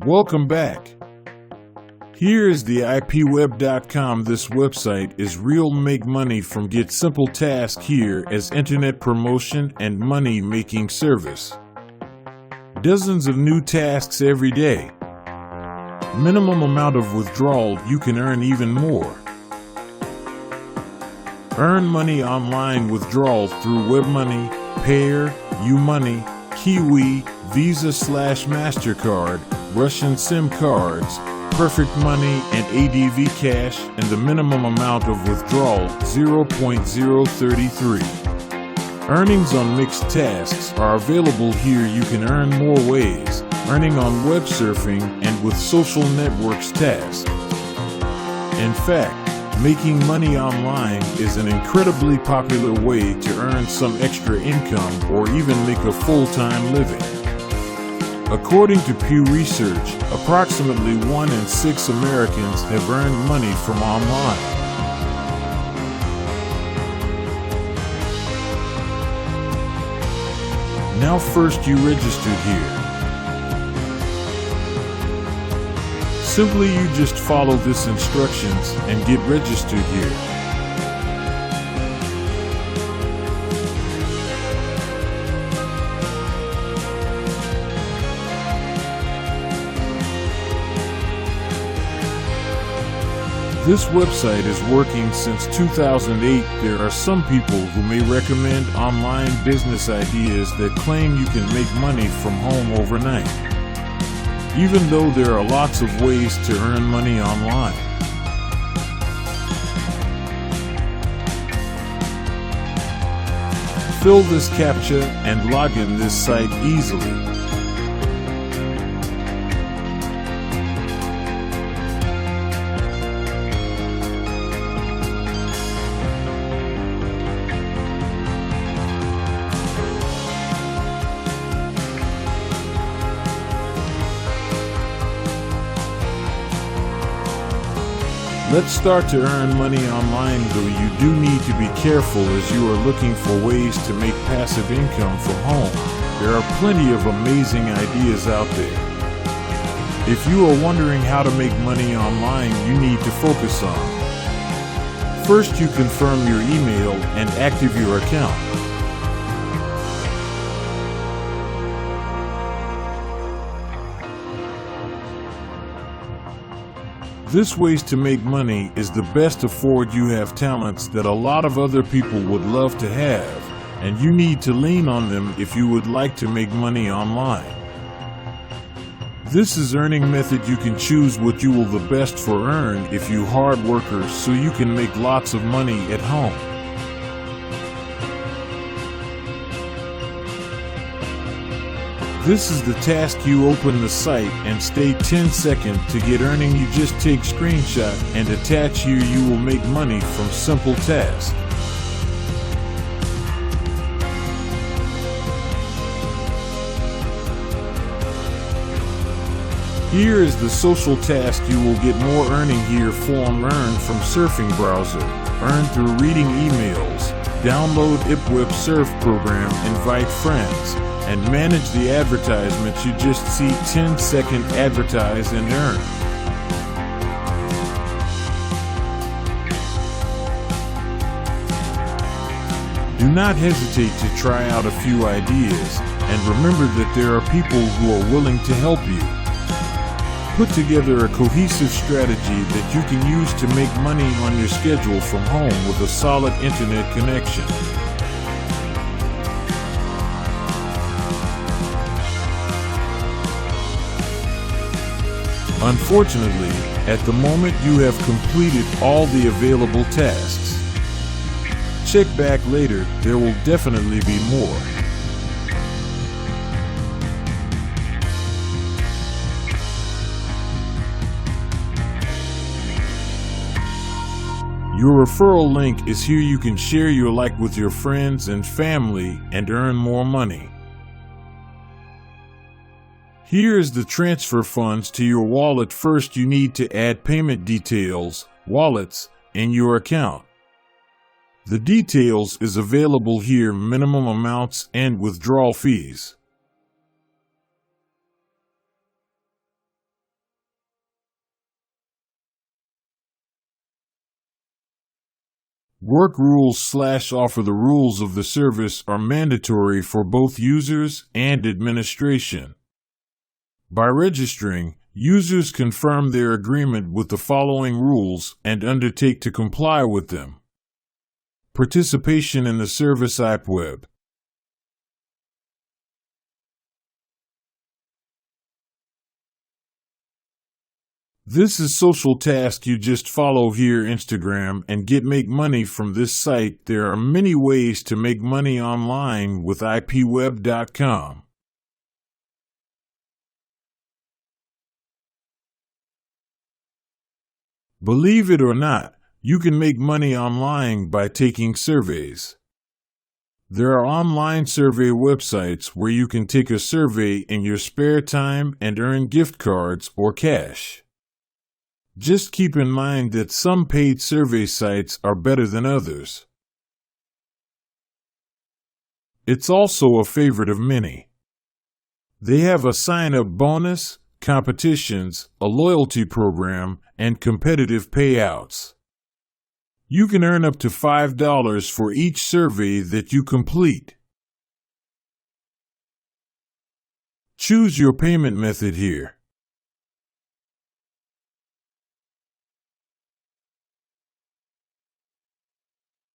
Welcome back. Here is the ipweb.com. This website is real. Make money from Get Simple Task here as internet promotion and money making service. Dozens of new tasks every day. Minimum amount of withdrawal, you can earn even more. Earn money online withdrawal through WebMoney, Payer, UMoney, Kiwi, Visa/MasterCard, Russian SIM cards, Perfect Money, and ADV Cash, and the minimum amount of withdrawal 0.033. Earnings on mixed tasks are available here. You can earn more ways, earning on web surfing and with social networks tasks. In fact, making money online is an incredibly popular way to earn some extra income or even make a full-time living. According to Pew Research, approximately 1 in 6 Americans have earned money from online. Now first you registered here. Simply you just follow these instructions and get registered here. This website is working since 2008. There are some people who may recommend online business ideas that claim you can make money from home overnight, even though there are lots of ways to earn money online. Fill this CAPTCHA and log in this site easily. Let's start to earn money online, though you do need to be careful as you are looking for ways to make passive income from home. There are plenty of amazing ideas out there. If you are wondering how to make money online, you need to focus on: first, you confirm your email and active your account. This ways to make money is the best afford. You have talents that a lot of other people would love to have, and you need to lean on them if you would like to make money online. This is earning method. You can choose what you will the best for earn if you hard workers, so you can make lots of money at home. This is the task. You open the site and stay 10 seconds to get earning. You just take screenshot and attach here. You will make money from simple task. Here is the social task. You will get more earning here. Form: earn from surfing browser, earn through reading emails, download upweb surf program, invite friends, and manage the advertisements. You just see 10-second advertise and earn. Do not hesitate to try out a few ideas, and remember that there are people who are willing to help you. Put together a cohesive strategy that you can use to make money on your schedule from home with a solid internet connection. Unfortunately, at the moment you have completed all the available tasks. Check back later, there will definitely be more. Your referral link is here. You can share your like with your friends and family and earn more money. Here is the transfer funds to your wallet. First, you need to add payment details, wallets, in your account. The details is available here, minimum amounts and withdrawal fees. Work rules/offer. The rules of the service are mandatory for both users and administration. By registering, users confirm their agreement with the following rules and undertake to comply with them. Participation in the service web. This is social task you just follow here Instagram and make money from this site. There are many ways to make money online with ipweb.com. Believe it or not, you can make money online by taking surveys. There are online survey websites where you can take a survey in your spare time and earn gift cards or cash. Just keep in mind that some paid survey sites are better than others. It's also a favorite of many. They have a sign-up bonus, competitions, a loyalty program, and competitive payouts. You can earn up to $5 for each survey that you complete. Choose your payment method here.